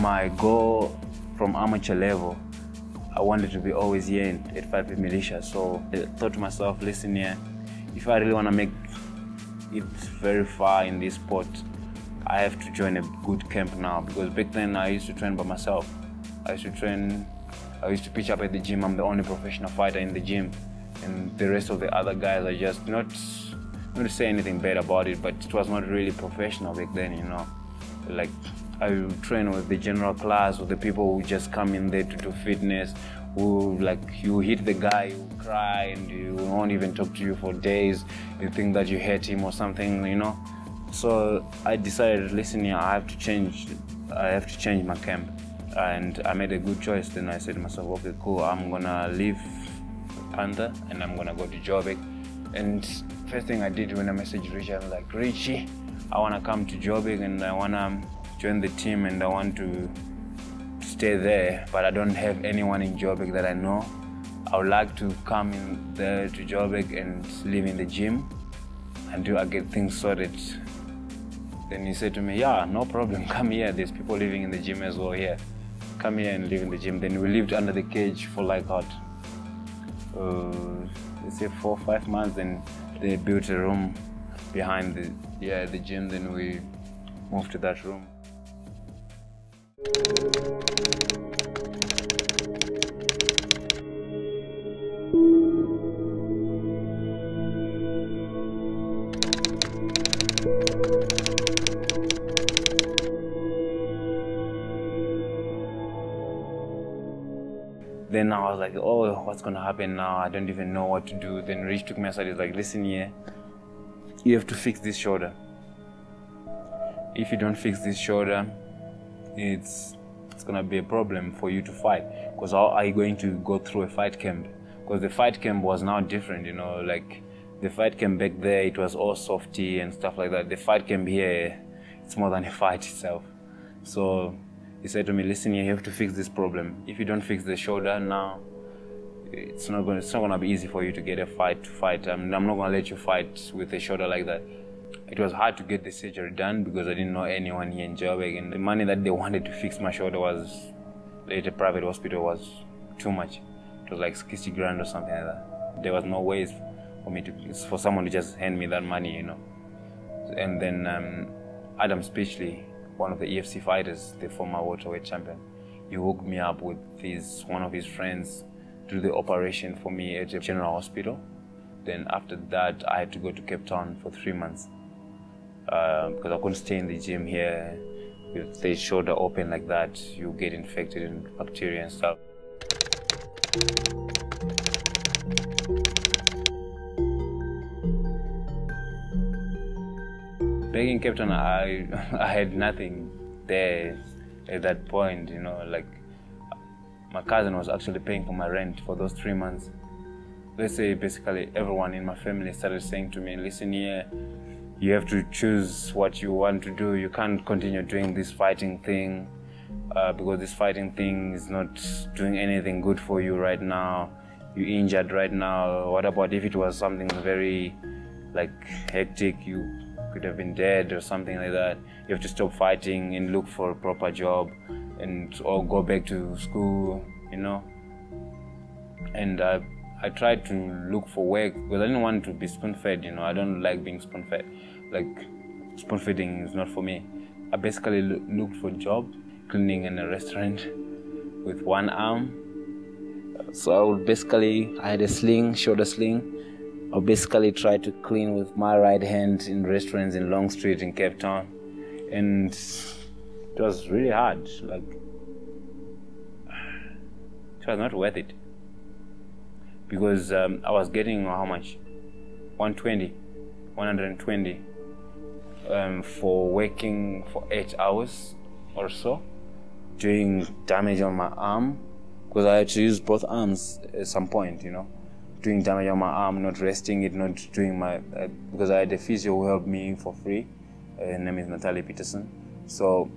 My goal from amateur level, I wanted to be always here at Fight Fit Militia. So I thought to myself, listen here, if I really want to make it very far in this sport, I have to join a good camp now, because back then I used to train by myself. I used to pitch up at the gym. I'm the only professional fighter in the gym, and the rest of the other guys are just not to say anything bad about it, but it was not really professional back then, you know. Like, I would train with the general class, with the people who just come in there to do fitness, who, like, you hit the guy, you cry, and you won't even talk to you for days. You think that you hate him or something, you know. So I decided, listen here, I have to change my camp. And I made a good choice. Then I said to myself, okay, cool, I'm gonna leave Panther and I'm gonna go to Joburg. And first thing I did when I messaged Richie, I was like, Richie, I wanna come to Joburg and I wanna join the team and I want to stay there, but I don't have anyone in Joburg that I know. I would like to come in there to Joburg and live in the gym until I get things sorted. Then he said to me, yeah, no problem, come here, there's people living in the gym as well here. Come here and live in the gym. Then we lived under the cage for like what, let's say 4 or 5 months. Then they built a room behind the gym. Then we moved to that room. Then I was like, oh, what's gonna happen now? I don't even know what to do. Then Rich took me aside. He's like, listen here, you have to fix this shoulder. If you don't fix this shoulder, it's gonna be a problem for you to fight. Because how are you going to go through a fight camp? Because the fight camp was now different, you know, like the fight camp back there, it was all softy and stuff like that. The fight camp here, it's more than a fight itself. So he said to me, listen here, you have to fix this problem. If you don't fix the shoulder now, it's not gonna be easy for you to get a fight to fight. I'm not gonna let you fight with a shoulder like that. It was hard to get the surgery done because I didn't know anyone here in Joburg, and the money that they wanted to fix my shoulder was, at a private hospital, was too much. It was like 60 grand or something like that. There was no ways for someone to just hand me that money, you know. And then Adam Speechley, one of the EFC fighters, the former welterweight champion, he hooked me up with one of his friends to do the operation for me at a general hospital. Then after that, I had to go to Cape Town for 3 months because I couldn't stay in the gym here. With the shoulder open like that, you get infected with bacteria and stuff. Back in Cape Town, I had nothing there at that point, you know, like my cousin was actually paying for my rent for those 3 months. Let's say basically everyone in my family started saying to me, listen here, you have to choose what you want to do. You can't continue doing this fighting thing because this fighting thing is not doing anything good for you right now. You're injured right now. What about if it was something very like hectic? You could have been dead or something like that. You have to stop fighting and look for a proper job or go back to school, you know. And I tried to look for work because I didn't want to be spoon-fed, you know. I don't like being spoon-fed. Like, spoon-feeding is not for me. I basically looked for a job, cleaning in a restaurant with one arm. So I had a sling, shoulder sling. I basically tried to clean with my right hand in restaurants in Long Street in Cape Town. And it was really hard. Like, it was not worth it. Because I was getting how much? 120 for working for 8 hours or so, doing damage on my arm, because I had to use both arms at some point, you know, doing damage on my arm, not resting it, not doing my, because I had a physio who helped me for free. Her name is Natalie Peterson. So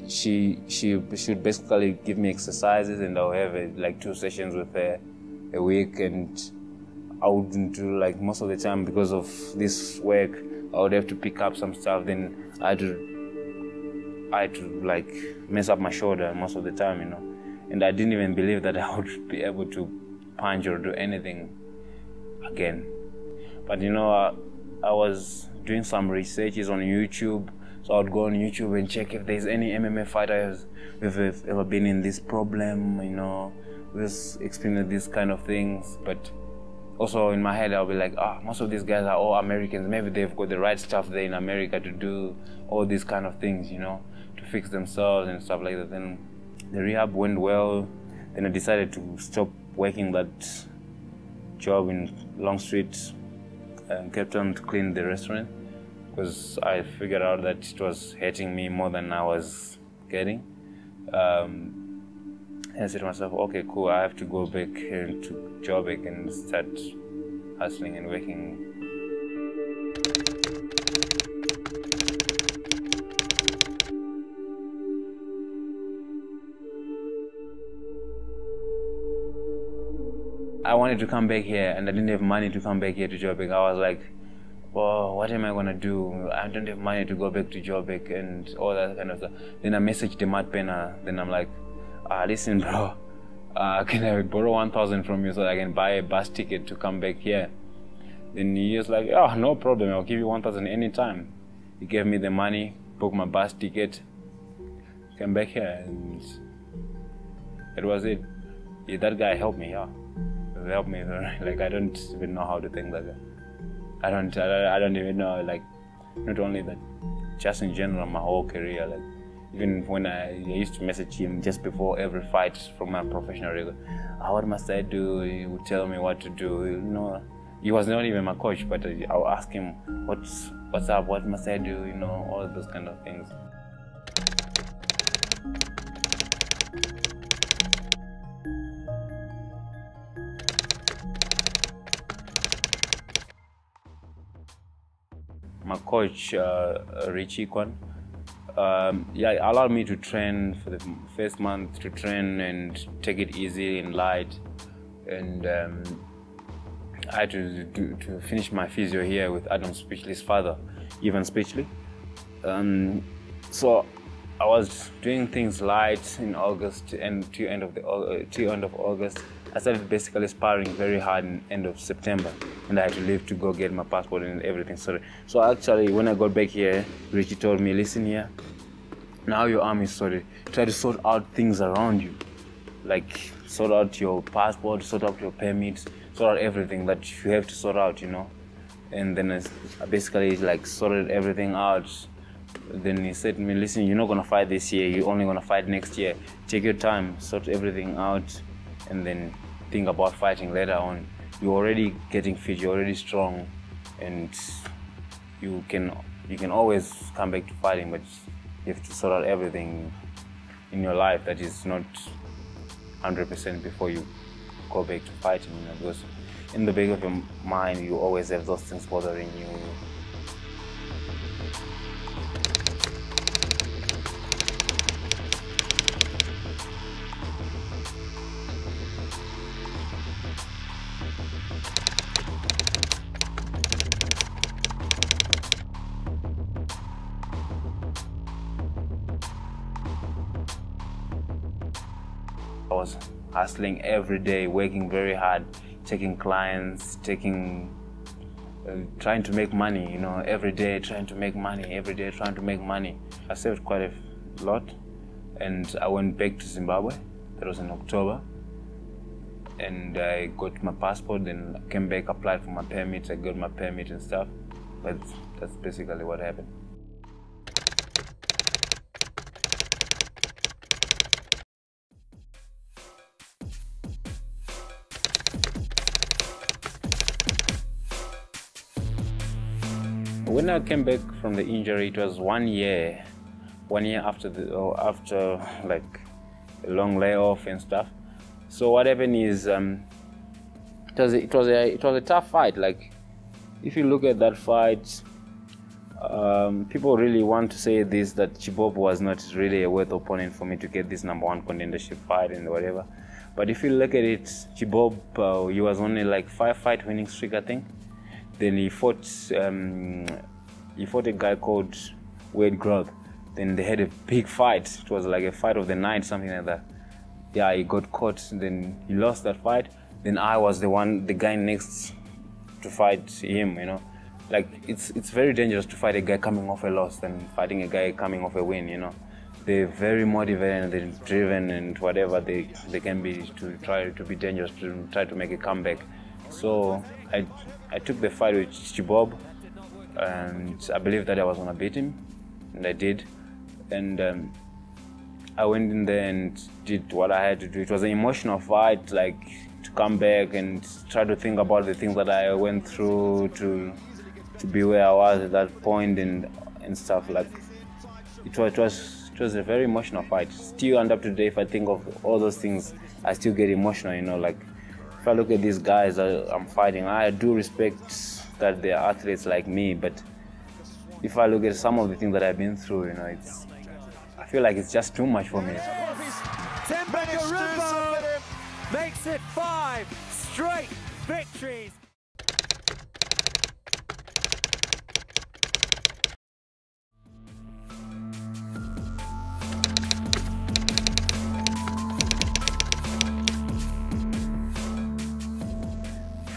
she should basically give me exercises, and I'll have like 2 sessions with her a week, and I wouldn't do, like, most of the time because of this work, I would have to pick up some stuff. Then I I had to like mess up my shoulder most of the time, you know. And I didn't even believe that I would be able to punch or do anything again. But you know, I was doing some researches on YouTube, so I would go on YouTube and check if there's any MMA fighters who've ever been in this problem, you know, who's experienced these kind of things. But also in my head, I'll be like, most of these guys are all Americans. Maybe they've got the right stuff there in America to do all these kind of things, you know, to fix themselves and stuff like that. Then the rehab went well. Then I decided to stop working that job in Long Street and kept on to clean the restaurant, because I figured out that it was hurting me more than I was getting. And I said to myself, okay, cool, I have to go back to Joburg and start hustling and working. I wanted to come back here and I didn't have money to come back here to Joburg. I was like, well, what am I gonna do? I don't have money to go back to Joburg and all that kind of stuff. Then I messaged the Matt Penner. Then I'm like, listen, bro, can I borrow 1,000 from you so that I can buy a bus ticket to come back here? Then he was like, oh, no problem, I'll give you 1,000 anytime. He gave me the money, booked my bus ticket, came back here, and that was it. Yeah, that guy helped me, yeah. He helped me, like, I don't even know how to thank that guy. I don't even know, like, not only that, just in general, my whole career, like, even when I used to message him just before every fight from my professional record, what must I do? He would tell me what to do, you know. He was not even my coach, but I would ask him, what's up, what must I do, you know, all those kind of things. My coach, Richie Kwan, allowed me to train for the first month, to train and take it easy and light. And I had to finish my physio here with Adam Speechley's father, Ivan Speechley. So I was doing things light in August and to end of August. I started basically sparring very hard in end of September, and I had to leave to go get my passport and everything. So actually, when I got back here, Richie told me, listen here, now your arm is sorted. Try to sort out things around you, like sort out your passport, sort out your permits, sort out everything that you have to sort out, you know. And then I basically like sorted everything out. Then he said to me, listen, you're not gonna fight this year, you're only gonna fight next year. Take your time, sort everything out, and then think about fighting later on. You're already getting fit, you're already strong, and you can always come back to fighting, but you have to sort out everything in your life that is not 100% before you go back to fighting, you know, because in the back of your mind you always have those things bothering you. I was hustling every day, working very hard, taking clients, trying to make money, you know, every day trying to make money, every day trying to make money. I saved quite a lot, and I went back to Zimbabwe. That was in October, and I got my passport, then I came back, applied for my permit, I got my permit and stuff, but that's basically what happened. When I came back from the injury, it was 1 year. 1 year after like a long layoff and stuff. So what happened is it was a tough fight. Like if you look at that fight, people really want to say this, that Chibop was not really a worth opponent for me to get this #1 contendership fight and whatever. But if you look at it, Chibop, he was only like 5 fight winning streak, I think. Then he fought a guy called Wade Groth. Then they had a big fight. It was like a fight of the night, something like that. Yeah, he got caught, then he lost that fight. Then I was the guy next to fight him, you know. Like, it's very dangerous to fight a guy coming off a loss than fighting a guy coming off a win, you know. They're very motivated and they're driven and whatever they can be to try to be dangerous, to try to make a comeback. So I took the fight with Chibob, and I believed that I was gonna beat him, and I did. And I went in there and did what I had to do. It was an emotional fight, like, to come back and try to think about the things that I went through to be where I was at that point and stuff. Like, it was a very emotional fight. Still, and up to today, if I think of all those things, I still get emotional, you know. Like, if I look at these guys that I'm fighting, I do respect that they're athletes like me, but if I look at some of the things that I've been through, you know, I feel like it's just too much for me. Themba makes it 5 straight victories.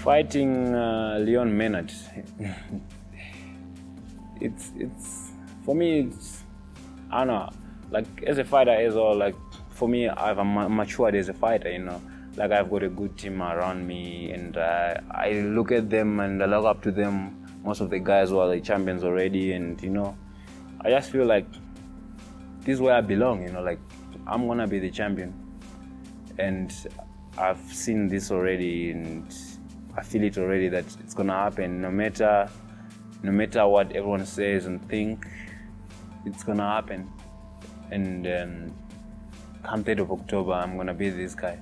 Fighting Leon Maynard, it's for me, I don't know, like, as a fighter as well, like, for me, I've matured as a fighter, you know. Like, I've got a good team around me, and I look at them and I look up to them. Most of the guys who are the champions already, and, you know, I just feel like this is where I belong, you know. Like, I'm gonna be the champion, and I've seen this already, and I feel it already that it's gonna happen. No matter what everyone says and think, it's gonna happen. And come 3rd of October, I'm gonna be this guy.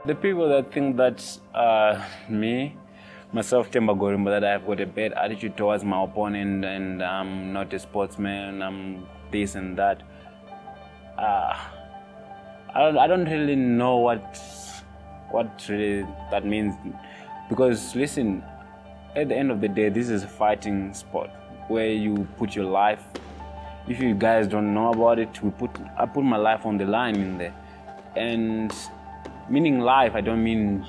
The people that think that myself, Themba, that I've got a bad attitude towards my opponent and I'm not a sportsman, I'm this and that, I don't really know what really that means, because listen, at the end of the day, this is a fighting sport where you put your life. If you guys don't know about it, I put my life on the line in there, and meaning life, I don't mean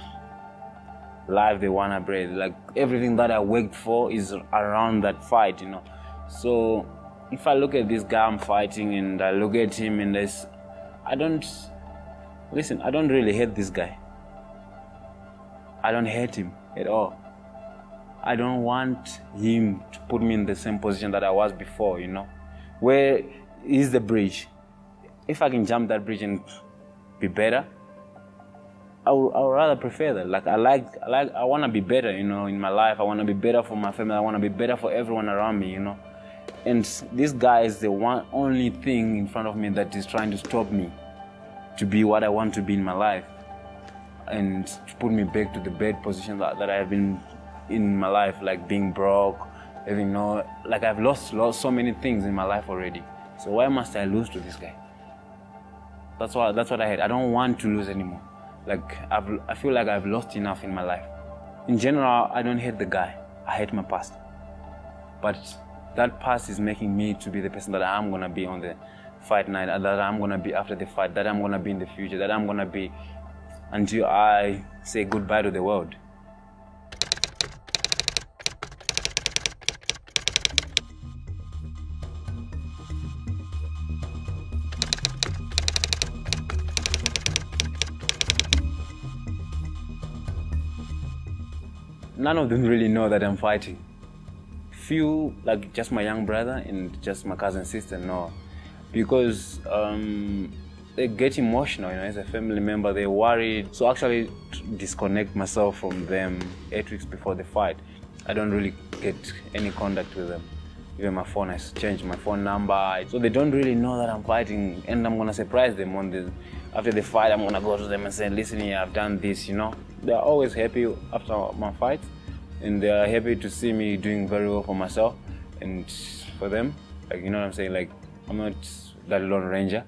life they wanna breathe. Like, everything that I worked for is around that fight, you know. So if I look at this guy I'm fighting and I look at him and I don't really hate this guy. I don't hate him at all. I don't want him to put me in the same position that I was before, you know. Where is the bridge? If I can jump that bridge and be better, I would rather prefer that. Like, I want to be better, you know, in my life. I want to be better for my family. I want to be better for everyone around me, you know. And this guy is the only thing in front of me that is trying to stop me to be what I want to be in my life, and to put me back to the bad position that I have been in my life, like being broke, having like, I've lost so many things in my life already. So why must I lose to this guy? That's what I hate. I don't want to lose anymore. Like, I feel like I've lost enough in my life. In general, I don't hate the guy. I hate my past. But that past is making me to be the person that I'm gonna be on the fight night, that I'm gonna be after the fight, that I'm gonna be in the future, that I'm gonna be until I say goodbye to the world. None of them really know that I'm fighting. Few, like just my young brother and just my cousin sister, know. Because they get emotional, you know, as a family member, they're worried. So actually, to disconnect myself from them 8 weeks before the fight, I don't really get any contact with them. Even my phone has changed my phone number. So they don't really know that I'm fighting, and I'm gonna surprise them after the fight. I'm gonna go to them and say, listen here, I've done this, you know. They're always happy after my fight, and they're happy to see me doing very well for myself and for them. Like, you know what I'm saying? Like, I'm not that Lone Ranger.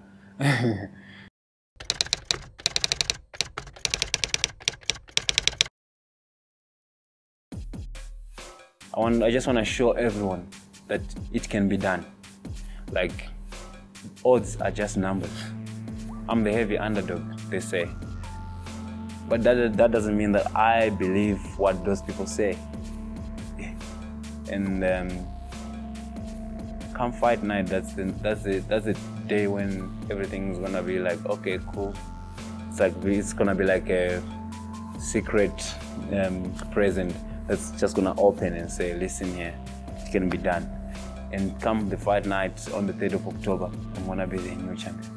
I just want to show everyone that it can be done. Like, odds are just numbers. I'm the heavy underdog, they say. But that doesn't mean that I believe what those people say. And come fight night, that's the day when everything's gonna be like, okay, cool. It's gonna be like a secret present that's just gonna open and say, listen here, it can be done. And come the fight night on the 3rd of October, I'm gonna be the new champion.